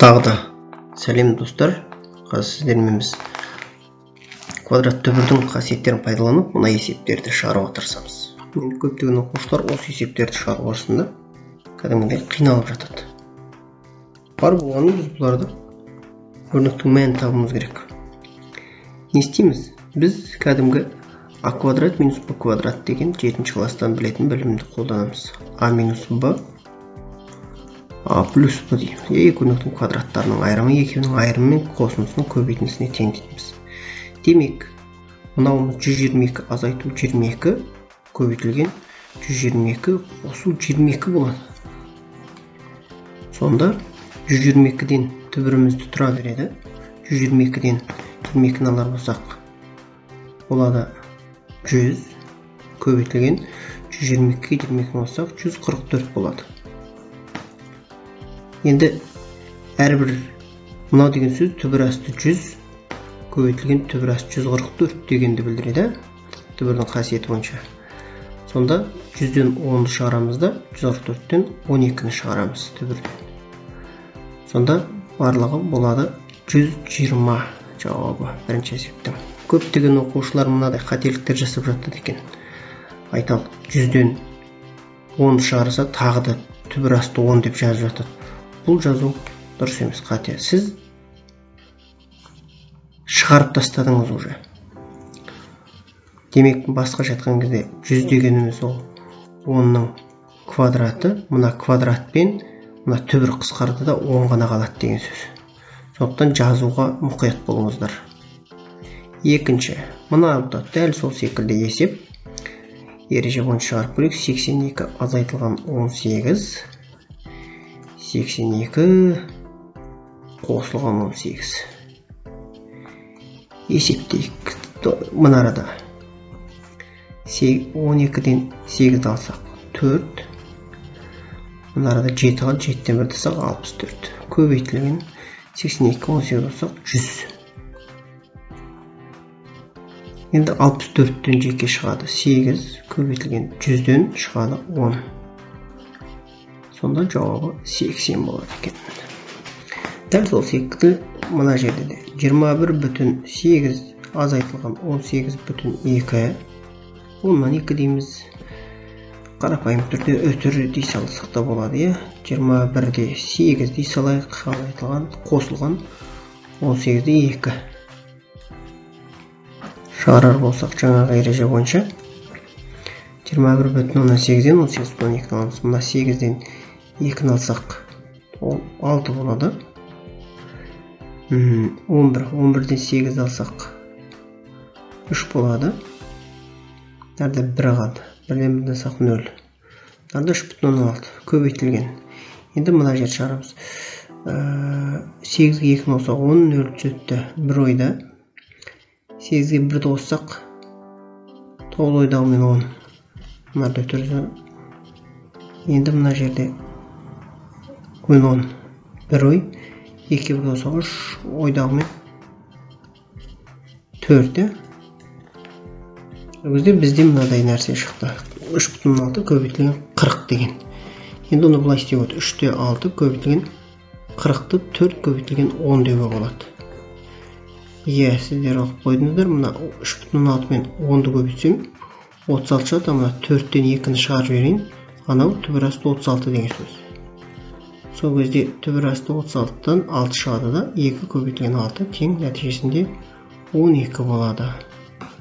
Тағы да сәлем достар. Қазір сіздермен біз квадрат түбірдің қасиеттерін пайдаланып, мына есептерді шығаруға тырысамыз. Енді көптеген оқушылар осы есептерді шығару барысында кәдімгідей қиналып жатады. Бар болғаны біз бұларды өрнектің мәнін табуымыз керек. Не істейміз? Біз кәдімгі а квадрат минус б квадрат деген 7-ші класстан білетін білімді қолданамыз. А минус б А плюс б дейміз. Екі өрнектің квадраттарының айырымы екеуінің айырымы мен қосындысының көбейтіндісіне тең дейміз. Демек, мынауымыз 122 азайту 22 көбейтілген 122 қосу 22 болады. Сонда 122-ден түбірімізді тұра береді. 122-ден 22-ні алар болсақ болады 100 көбейтілген 122-ге 22-ні болсақ 144 болады. Енді әрбір мынау деген сөз түбір асты 100 көбейтілген түбір асты 144 дегенді білдіреді. Түбірдің қасиеті бойынша. Сонда 100-ден 10-ды шығарамыз да 144-тен 12-ні шығарамыз түбірден. Сонда барлығы болады 120 жауабы бірінші есептің. Көптеген оқушылар мынадай қателіктер жасап жатады екен. Айталық 100-ден 10 шығарса тағы да түбір асты 10 деп жазып жатады. Бұл жазу дұрыс емес, қате. Сіз шығарып тастадыңыз уже. Демек, басқаша айтқан кезде 100 дегеніміз ол 10-ның квадраты, мына квадратпен мына түбір қысқарды да 10 ғана қалады деген сөз. Сондықтан жазуға мұқият болыңыздар. Екінші, мына да дәл сол секілді есеп. Ереже бойынша шығарып көрейік. 82 азайтылған 18 82 қосылған 18. Есептейік. Мына арада 12-ден 8-ді алсақ 4. Мына арада 7 қалды, 7-ден 1-ді алсақ 64. Көбейтілген 82 18 болсақ 100. Енді 64-тен жеке шығады 8, көбейтілген 100-ден шығады 10. Сонда жауабы 80 болады екен. Дәл сол секілді мына жерде де 21,8 азайтылған 18,2 10-нан 2 дейміз. Қарапайым түрде өтір дей салсақ та болады. 21-де 8 дей салайық, азайтылған қосылған 18-де 2. Шығарар болсақ жаңағы ереже бойынша 21,8-ден 18,2 аламыз. Мына 8-ден 2-ні алсақ ол 6 болады. 11-ден 8 алсақ 3 болады. Нәрді 1 қалды. 1-ден 1-ді алсақ 0. Нәрді 3,16 көбейтілген. Енді мына жер шығарамыз. 8-ге 2-ні алсақ 10, 0 жетті. 1 ойда. 8-ге 1-ді қоссақ 9 ойдағымен 10. Мынарды өтірді. Енді мына жерде 10 1 ой, 2 бірге қоссақ 3 ойдағымен 4. Өзде бізде мынадай нәрсе шықты. 3,6 көбейтілген 40 деген. Енді оны бұлай істеу өт. 3-те 6 көбейтілген 40-ты 4 көбейтілген 10 деуге болады. Сіздер оқып қойдыңыздар. Мына 3,6 мен 10-ды көбейтсем 36 шығады. Мына 4-тен 2-ні шығарып жіберейін. Анау түбір асты 36 деген сөз. Сол кезде түбір асты 36-тан 6 шығады да 2 көбейтілген 6 тең нәтижесінде 12 болады.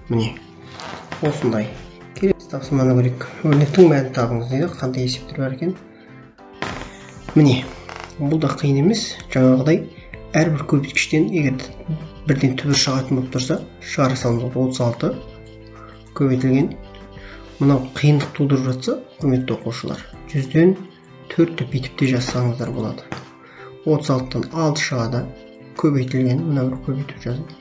Міне, осындай. Келесі тапсырманы көрейік. Өрнектің мәнін табыңыз дейді. Қандай есептер бар екен? Міне, бұл да қиын емес. Жаңағыдай әрбір көбейткіштен егер бірден түбір шығатын болып тұрса, шығара салымыз 36 көбейтілген. Мынау қиындық тудырып жатса, құрметті оқушылар, 100-ден 4-ті бүйтіп те жазсаңыздар болады. 36-тан 6 шығады көбейтілген. Мына бір көбейтіп жазып.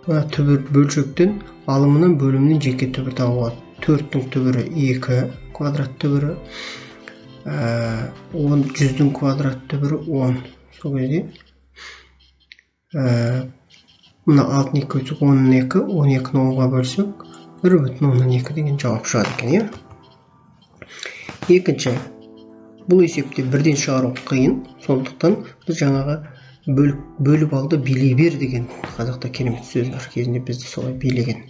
Мына түбір бөлшектен алымынан бөлімнен жеке түбір табылады. 4-тің түбірі 2 квадрат түбірі, 100-дің квадрат түбірі 10. Сол кезде мына 6-ны 2 көбейтсек 10-ны 2, 12-ні 10-ға бөлсек 1,2 деген жауап шығады екен. Екінші, бұл есепте бірден шығару қиын, сондықтан біз жаңағы бөліп алды билей бер деген қазақта керемет сөз бар, кезінде бізді солай билеген.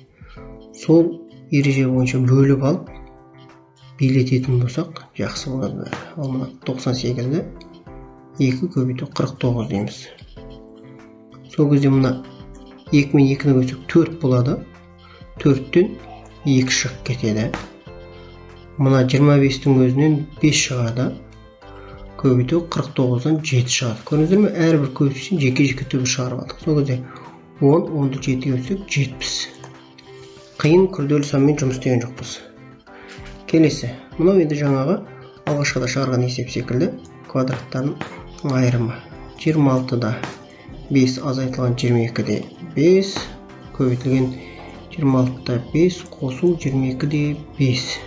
Сол ереже бойынша бөліп алып билететін болсақ жақсы болады. Ал мына 98-ді 2 көбейту 49 дейміз. Сол кезде мына 2 мен 2-ні көбейтсек 4 болады. 4-тен 2 шығып кетеді. Мына 25-тің өзінен 5 шығады. Көбейту 49-дан 7 шығады. Көрдіңіздер ме? Әрбір көбейтуден жеке-жеке түбір шығарып алдық. Сол кезде 10, 10-ды 7-ге бөлсек 70. Қиын күрделі санмен жұмыс істеген жоқпыз. Келесі. Мынау енді жаңағы алғашқыда шығарған есеп секілді квадраттардың айырымы. 26-да 5 азайтылған 22-де 5 көбейтілген 26-да 5 қосу 22-де 5.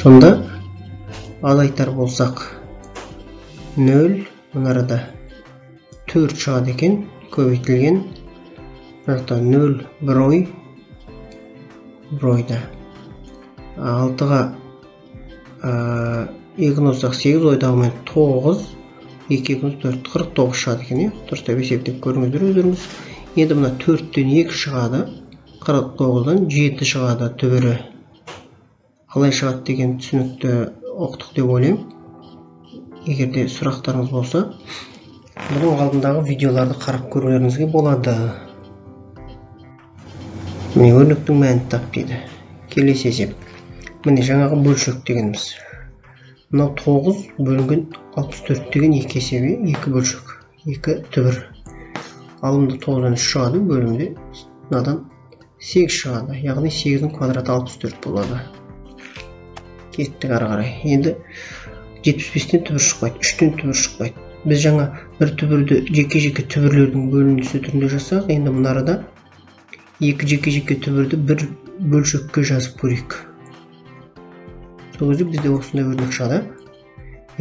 Сонда азайтар болсақ 0, мынарада 4 шығады екен, көбейтілген мынақта 0 бройда 6-ға 2-ні қоссақ 8, ойдағымен 9, 2, 4, 49 шығады екен. Дұрыстап есептеп көріңіздер өздеріңіз. Енді мына 4-тен 2 шығады, 49-дан 7 шығады түбірі. Қалай шығады деген түсінікті оқытық деп ойлаймын. Егерде сұрақтарыңыз болса, бұның алдындағы видеоларды қарап көрулеріңізге болады. Міне өрнектің мәнін тап дейді. Келесі есеп. Міне жаңағы бөлшек дегеніміз. Мынау 9 бөлінген 64 деген 2 есебі, 2 бөлшек, 2 түбір. Алымда 9-дан 3 шығады, бөлімде мынадан 8 шығады. Яғни 8-дің квадраты 64 болады. Кеттік ары қарай. Енді 75-тен түбір шықпайды, 3-тен түбір шықпайды. Біз жаңа бір түбірді жеке-жеке түбірлердің бөліндісі түрінде жасақ, енді мынарада 2 жеке-жеке түбірді бір бөлшекке жазып көрейік. Сол кезде бізде осындай өрнек шығады.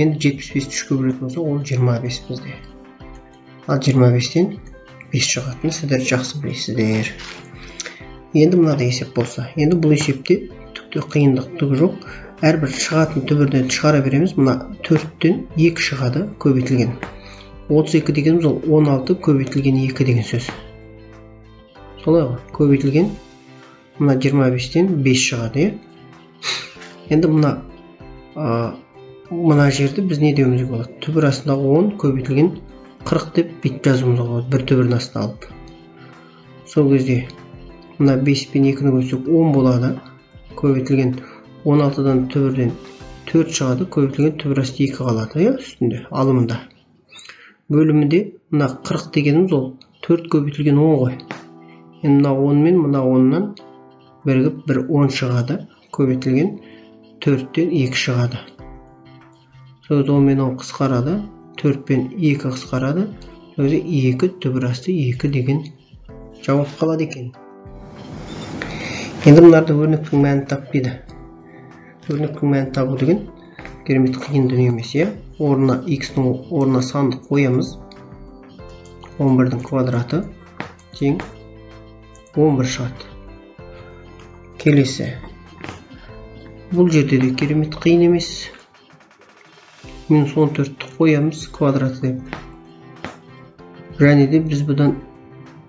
Енді 75-ті 3-ке бөлетін болса, ол 25 бізде. Ал 25-тен 5 шығатыны сіздер жақсы білесіздер. Енді мынада есеп болса, енді бұл есепте түкті қиындық түгі жоқ. Әрбір шығатын түбірден шығара береміз. Мына 4-тен 2 шығады, көбейтілген. 32 дегеніміз ол 16 көбейтілген 2 деген сөз. Солай ғой, көбейтілген мына 25-тен 5 шығады. Енді мына жерді біз не деуімізге болады? Түбір астындағы 10 көбейтілген 40 деп бет жазуымызға болады, бір түбірдің астына алып. Сол кезде мына 5 пен 2-ні көбейтсек 10 болады. Көбейтілген 16-дан түбірден 4 шығады, көбейтілген түбір асты 2 қалады, үстінде, алымында. Бөлімінде мына 40 дегеніміз ол 4 көбейтілген 10 ғой. Енді мына 10 мен мына 10-нан бірігіп бір 10 шығады, көбейтілген 4-тен 2 шығады. Сол 10 мен 10 қысқарады, 4 пен 2 қысқарады, сол 2 түбір асты 2 деген жауап қалады екен. Енді мынарды өрнектің мәнін тап дейді. Өрнектің мәнін табу деген керемет қиын дүние емес, орнына x-ның орнына санды қоямыз. 11-дің квадраты тең 11 шығады. Келесі. Бұл жерде де керемет қиын емес. Минус 14-ті қоямыз квадраты деп. Және де біз бұдан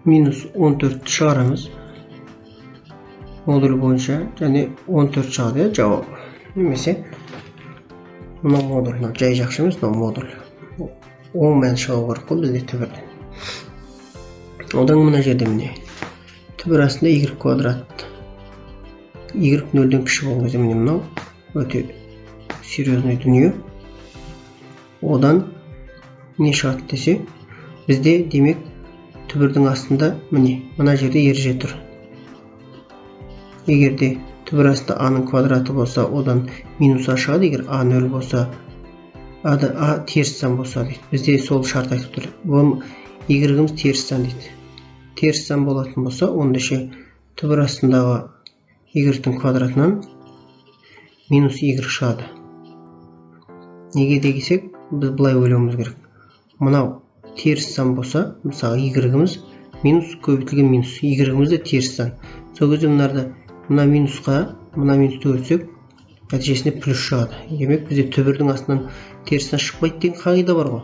минус 14-ті шығарамыз. Модуль бойынша және 14 шығады жауап. Немесе мына модуль, жай жақшы емес, мына модуль. Оң мән шығу керек қой бізде түбірден. Одан мына жерде міне түбір астында y квадрат. Y 0-ден кіші болған кезде міне мынау өте серьезный дүние. Одан не шығады десе, бізде демек түбірдің астында мына жерде ереже тұр. Егерде түбір асты a-ның квадраты болса, одан минус a шығады. Егер a 0 болса, a теріс сан болса дейді. Бізде сол шарт айтып тұр. Бұл y-гіміз теріс сан дейді. Теріс сан болатын болса, онда түбір астындағы y-тің квадратынан минус y шығады. Неге дегесек, біз былай ойлауымыз керек. Мынау теріс сан болса, мысалы y-гіміз минус көбейтілген минус, y-гіміз де теріс сан. Сол кезде мына минусқа, мына минусты өтсек, нәтижесінде плюс шығады. Демек бізде түбірдің астынан терістен шықпайды деген қағида бар ғой.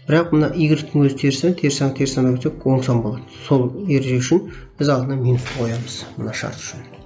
Бірақ мына y-тің өзі теріс сан өтсек оң сан болады. Сол ереже үшін біз алдына минус қоямыз мына шарт үшін.